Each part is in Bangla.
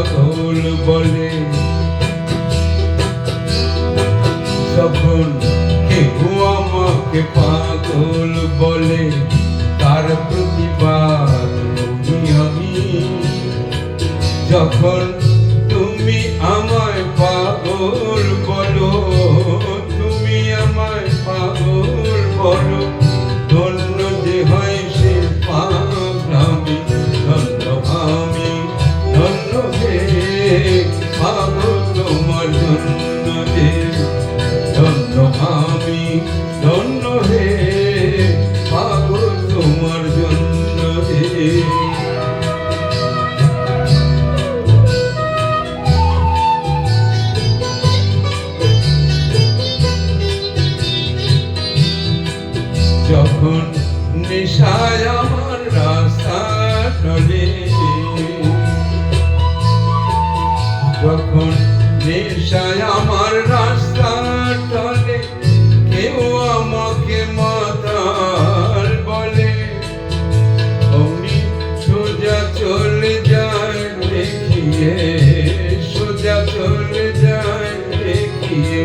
পাগল বলে। যখন কেউ আমাকে পাগল বলে তার প্রতিবাদ আমি। যখন তুমি আমায় পাগল বলো, তুমি আমায় পাগল বলো, ধন্য যে হয় সে পাগলামি। ধন্য আমি, ধন্য হে পাগল তোমার জন্য যে। ধন্য আমি, ধন্য হে পাগল তোমার জন্য যে। যখন নেশায় আমার রাস্তা টলে, যখন নেশায় আমার রাস্তা টলে, কেউ আমাকে মাতাল বলে, আমি সোজা চলে যাই দেখিয়ে, সোজা চলে যাই দেখিয়ে,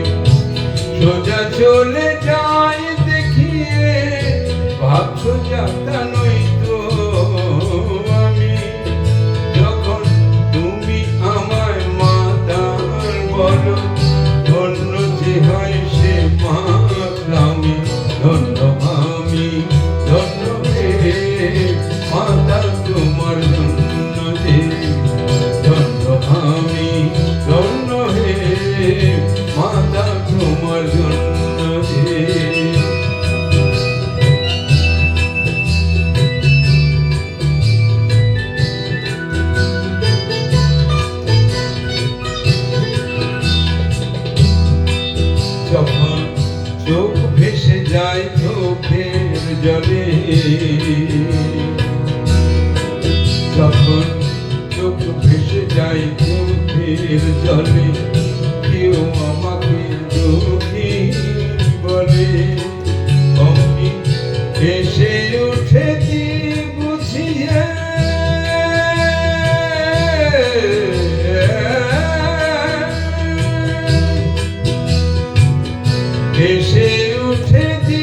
সোজা চলে যাই দেখিয়ে। ভাবছো যাতা নই তো আমি। যখন তুমি আমায় মাতাল বলো, ধন্য যে হয় সে পাগলামি। ধন্য আমি, ধন্য হে মাতাল তোমার জন্য যে। ধন্য আমি, ধন্য হে মাতাল তোমার জন্য যে। যখন চোখ ভেসে যায় চোখের জলে, যখন চোখ ভেসে যায় চোখের জলে, কেউ আমাকে দুঃখী বলে, আমি ভেসে উঠেছি বুঝিয়ে। ভেসে উঠেছি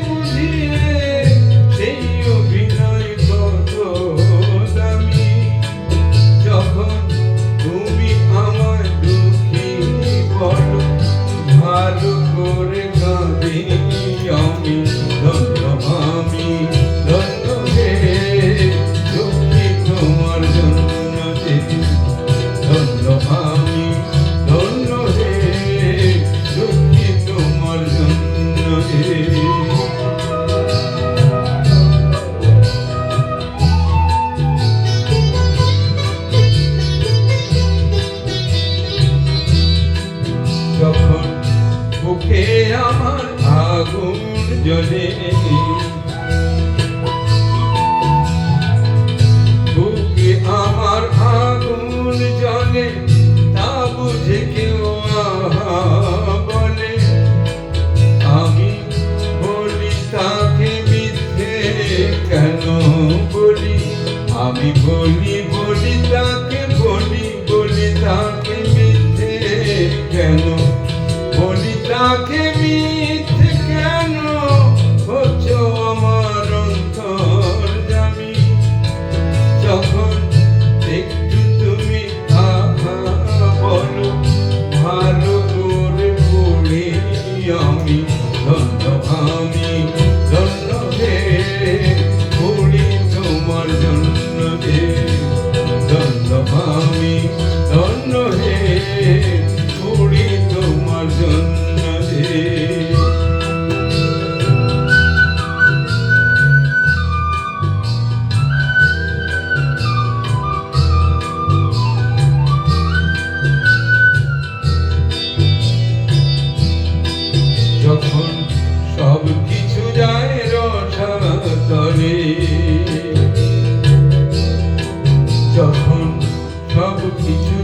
বুঝিয়ে, সেই অভিনয় কত দামি। যখন তুমি আমায় দুঃখী বলো, ভালো করে কাঁদি আমি। ধন্য আমি, ধন্য হে দুঃখী তোমার জন্য যে। ধন্য আমি, ধন্য হে দুঃখী তোমার জন্য যে। যখন বুকে আমার আগুন জ্বলে, বুকে আমার আগুন জ্বলে, তা বুঝে কেউ আহা বলে, আমি বলি তাকে মিথ্যে কেন বলি। আমি বলি তাকে বলি তাকে মিথ্যে কেন বলি, তাকে মিথ্যে কেন হচ্ছো আমার অন্তর্যামী। যখন একটু তুমি আহা বলো, ভালো করে পড়ি আমি। ধন্য আমি, ধন্য হে পড়ি তোমার জন্য যে। ধন্য আমি, ধন্য হে পড়ি তোমার জন্য যে। যখন সব কিছু যায় রসাতলে, যখন সব কিছু